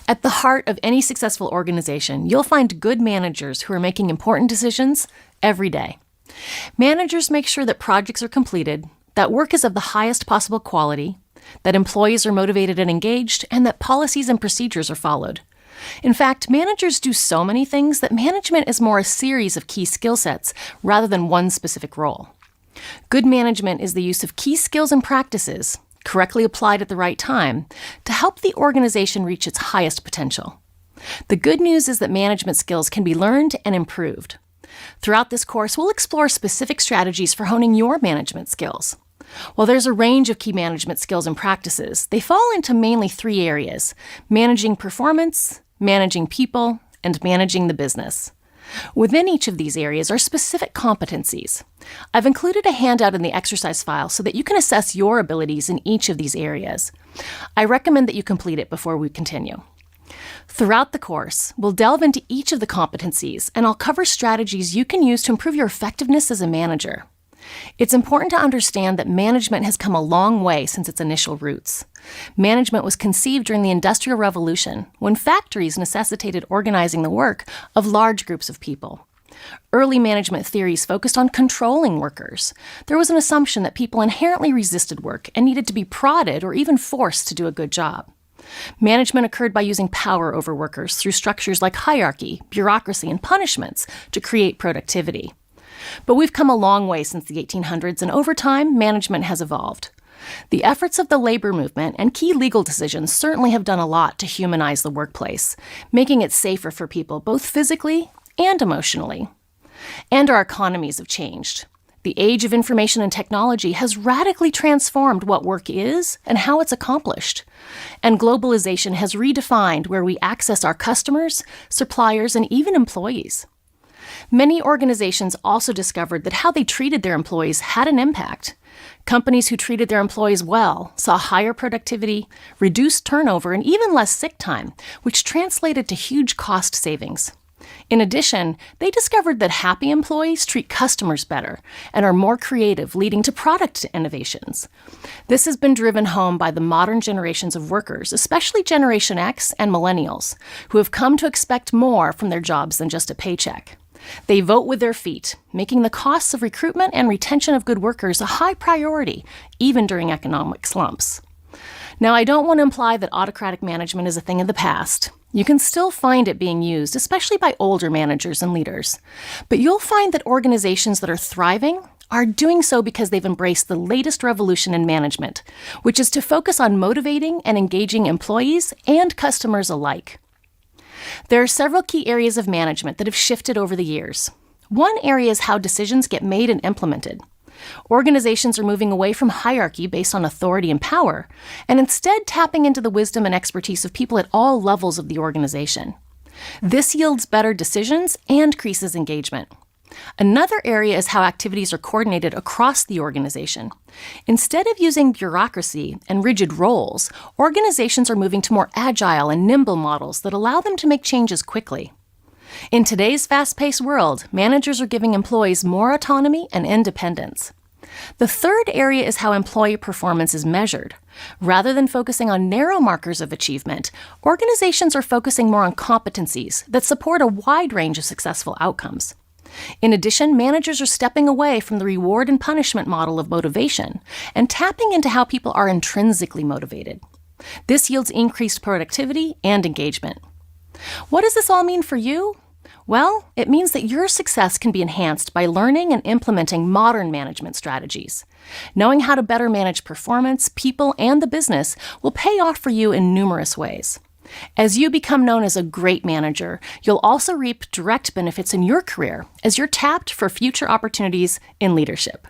At the heart of any successful organization, you'll find good managers who are making important decisions every day. Managers make sure that projects are completed, that work is of the highest possible quality, that employees are motivated and engaged, and that policies and procedures are followed. In fact, managers do so many things that management is more a series of key skill sets rather than one specific role. Good management is the use of key skills and practices, correctly applied at the right time, to help the organization reach its highest potential. The good news is that management skills can be learned and improved. Throughout this course, we'll explore specific strategies for honing your management skills. While there's a range of key management skills and practices, they fall into mainly 3 areas: managing performance, managing people, and managing the business. Within each of these areas are specific competencies. I've included a handout in the exercise file so that you can assess your abilities in each of these areas. I recommend that you complete it before we continue. Throughout the course, we'll delve into each of the competencies, and I'll cover strategies you can use to improve your effectiveness as a manager. It's important to understand that management has come a long way since its initial roots. Management was conceived during the Industrial Revolution, when factories necessitated organizing the work of large groups of people. Early management theories focused on controlling workers. There was an assumption that people inherently resisted work and needed to be prodded or even forced to do a good job. Management occurred by using power over workers through structures like hierarchy, bureaucracy, and punishments to create productivity. But we've come a long way since the 1800s, and over time, management has evolved. The efforts of the labor movement and key legal decisions certainly have done a lot to humanize the workplace, making it safer for people both physically and emotionally. And our economies have changed. The age of information and technology has radically transformed what work is and how it's accomplished. And globalization has redefined where we access our customers, suppliers, and even employees. Many organizations also discovered that how they treated their employees had an impact. Companies who treated their employees well saw higher productivity, reduced turnover, and even less sick time, which translated to huge cost savings. In addition, they discovered that happy employees treat customers better and are more creative, leading to product innovations. This has been driven home by the modern generations of workers, especially Generation X and Millennials, who have come to expect more from their jobs than just a paycheck. They vote with their feet, making the costs of recruitment and retention of good workers a high priority, even during economic slumps. Now, I don't want to imply that autocratic management is a thing of the past. You can still find it being used, especially by older managers and leaders. But you'll find that organizations that are thriving are doing so because they've embraced the latest revolution in management, which is to focus on motivating and engaging employees and customers alike. There are several key areas of management that have shifted over the years. One area is how decisions get made and implemented. Organizations are moving away from hierarchy based on authority and power, and instead tapping into the wisdom and expertise of people at all levels of the organization. This yields better decisions and increases engagement. Another area is how activities are coordinated across the organization. Instead of using bureaucracy and rigid roles, organizations are moving to more agile and nimble models that allow them to make changes quickly. In today's fast-paced world, managers are giving employees more autonomy and independence. The third area is how employee performance is measured. Rather than focusing on narrow markers of achievement, organizations are focusing more on competencies that support a wide range of successful outcomes. In addition, managers are stepping away from the reward and punishment model of motivation and tapping into how people are intrinsically motivated. This yields increased productivity and engagement. What does this all mean for you? Well, it means that your success can be enhanced by learning and implementing modern management strategies. Knowing how to better manage performance, people, and the business will pay off for you in numerous ways. As you become known as a great manager, you'll also reap direct benefits in your career as you're tapped for future opportunities in leadership.